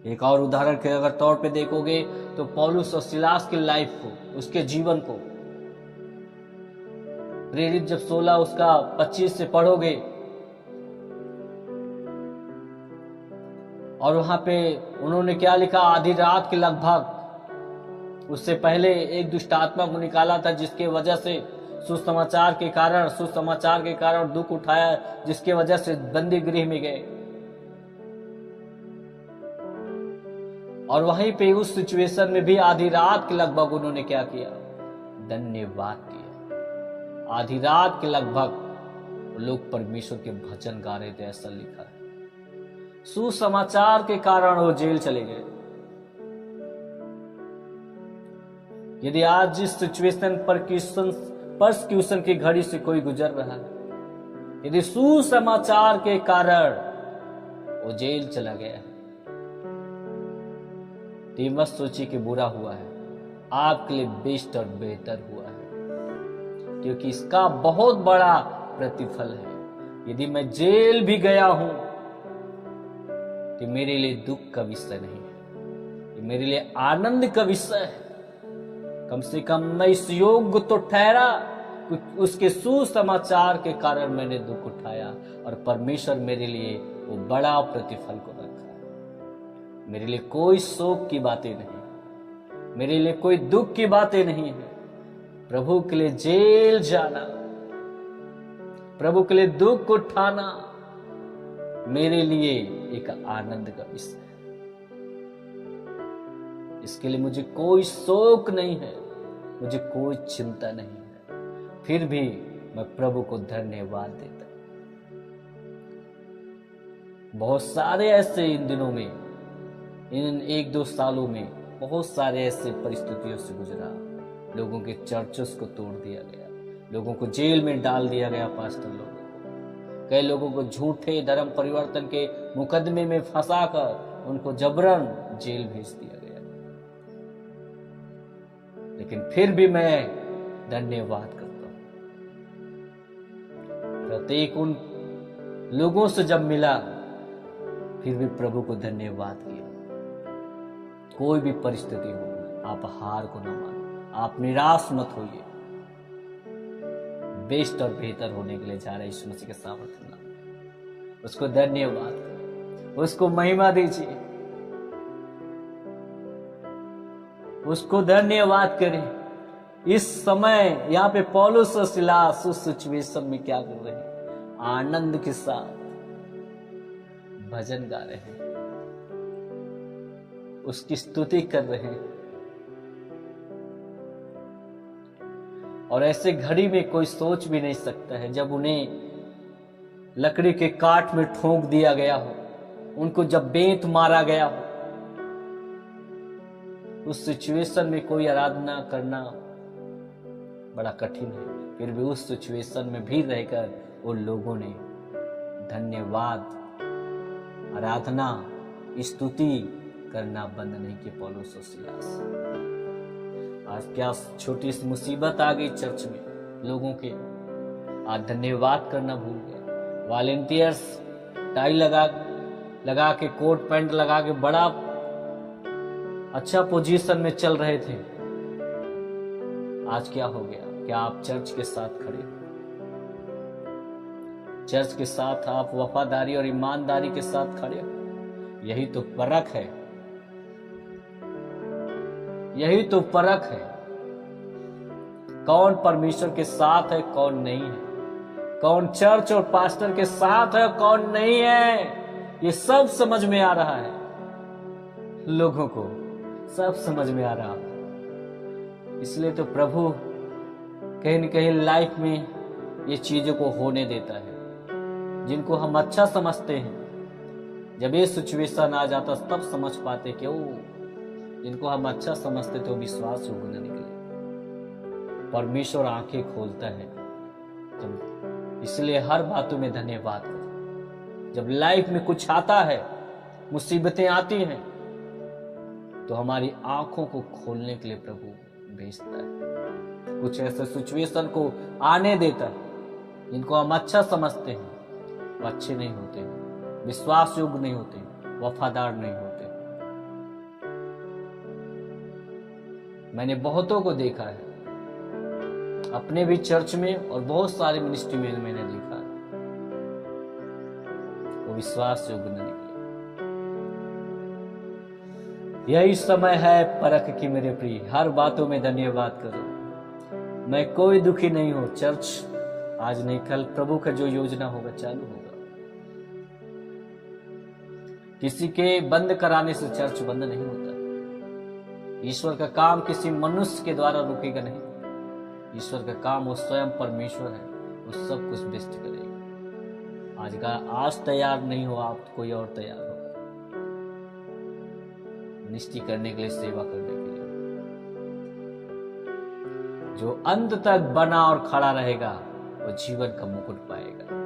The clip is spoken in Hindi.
एक और उदाहरण के अगर तौर पे देखोगे तो पौलुस और सिलास की लाइफ को, उसके जीवन को, प्रेरित जब 16 उसका 25 से पढ़ोगे और वहां पे उन्होंने क्या लिखा, आधी रात के लगभग, उससे पहले एक दुष्ट आत्मा को निकाला था जिसके वजह से सुसमाचार के कारण दुख उठाया, जिसके वजह से बंदी गृह में गए। और वहीं पे उस सिचुएशन में भी आधी रात के लगभग उन्होंने क्या किया, धन्यवाद किया। आधी रात के लगभग लोग परमेश्वर के भजन गा रहे थे, ऐसा लिखा है। सुसमाचार के कारण वो जेल चले गए। यदि आज जिस सिचुएशन परसिक्यूशन की घड़ी से कोई गुजर रहा है, यदि सुसमाचार के कारण वो जेल चला गया है, तो ये मत सोचिए कि बुरा हुआ है, आपके लिए बेस्ट और बेहतर हुआ है, क्योंकि इसका बहुत बड़ा प्रतिफल है। यदि मैं जेल भी गया हूं तो मेरे लिए दुख का विषय नहीं है, ये मेरे लिए आनंद का विषय है। कम से कम मैं इस योग्य तो ठहरा, उसके सुसमाचार के कारण मैंने दुख उठाया और परमेश्वर मेरे लिए वो बड़ा प्रतिफल को रखा है। मेरे लिए कोई शोक की बातें नहीं, मेरे लिए कोई दुख की बातें नहीं है। प्रभु के लिए जेल जाना, प्रभु के लिए दुख उठाना मेरे लिए एक आनंद का विषय है। इसके लिए मुझे कोई शोक नहीं है, मुझे कोई चिंता नहीं है। फिर भी मैं प्रभु को धन्यवाद देता हूं। बहुत सारे ऐसे इन दिनों में, इन 1-2 सालों में बहुत सारे ऐसे परिस्थितियों से गुजरा। लोगों के चर्चेस को तोड़ दिया गया, लोगों को जेल में डाल दिया गया, पास्टर लोगों को, कई लोगों को झूठे धर्म परिवर्तन के मुकदमे में फंसाकर उनको जबरन जेल भेज दिया गया। लेकिन फिर भी मैं धन्यवाद करता हूं। प्रत्येक उन लोगों से जब मिला, फिर भी प्रभु को धन्यवाद किया। कोई भी परिस्थिति हो, आप हार को न मानो, आप निराश मत होइए। बेस्ट और बेहतर होने के लिए जा रहे यीशु मसीह के सामर्थ्य नाम, उसको धन्यवाद करें, उसको महिमा दीजिए, उसको धन्यवाद करें। इस समय यहाँ पे पौलुस और सिलास उस सिचुएशन में क्या कर रहे हैं, आनंद के साथ भजन गा रहे हैं, उसकी स्तुति कर रहे हैं। और ऐसे घड़ी में कोई सोच भी नहीं सकता है, जब उन्हें लकड़ी के काट में ठोक दिया गया हो, उनको जब बेंत मारा गया हो, उस सिचुएशन में कोई आराधना करना बड़ा कठिन है। फिर भी उस सिचुएशन में भी रहकर उन लोगों ने धन्यवाद, आराधना, स्तुति करना बंद नहीं किया। पौलुस और सिलास, आज क्या छोटी सी मुसीबत आ गई चर्च में लोगों के, आज धन्यवाद करना भूल गए। वॉलेंटियर्स टाई लगा के, कोट पैंट लगा के बड़ा अच्छा पोजीशन में चल रहे थे। आज क्या हो गया? क्या आप चर्च के साथ खड़े हो? चर्च के साथ आप वफादारी और ईमानदारी के साथ खड़े हो? यही तो परख है, यही तो परख है। कौन परमेश्वर के साथ है, कौन नहीं है, कौन चर्च और पास्टर के साथ है, कौन नहीं है, ये सब समझ में आ रहा है। लोगों को सब समझ में आ रहा है। इसलिए तो प्रभु कहीं न कहीं लाइफ में ये चीजों को होने देता है। जिनको हम अच्छा समझते हैं, जब ये सिचुएशन आ जाता तब समझ पाते कि जिनको हम अच्छा समझते थे वो विश्वास योग्य न निकले। परमेश्वर आंखें खोलता है जब, इसलिए हर बातों में धन्यवाद करो। जब लाइफ में कुछ आता है, मुसीबतें आती हैं, तो हमारी आंखों को खोलने के लिए प्रभु भेजता है। कुछ ऐसे सिचुएशन को आने देता है जिनको हम अच्छा समझते हैं, वो अच्छे नहीं होते, विश्वास योग्य नहीं होते, वफादार नहीं होते। मैंने बहुतों को देखा है, अपने भी चर्च में और बहुत सारे मिनिस्ट्री में मैंने देखा है, वो विश्वास योग्य न निकले। यही समय है परख की मेरे प्रिय, हर बातों में धन्यवाद करो। मैं कोई दुखी नहीं हूं। चर्च आज नहीं कल प्रभु का जो योजना होगा चालू होगा। किसी के बंद कराने से चर्च बंद नहीं होता। ईश्वर का काम किसी मनुष्य के द्वारा रुकेगा नहीं। ईश्वर का काम वो स्वयं परमेश्वर है, वो सब कुछ बेस्ट करेगा। आज तैयार नहीं हो आप, कोई और तैयार हो निष्ठा करने के लिए, सेवा करने के लिए। जो अंत तक बना और खड़ा रहेगा वो जीवन का मुकुट पाएगा।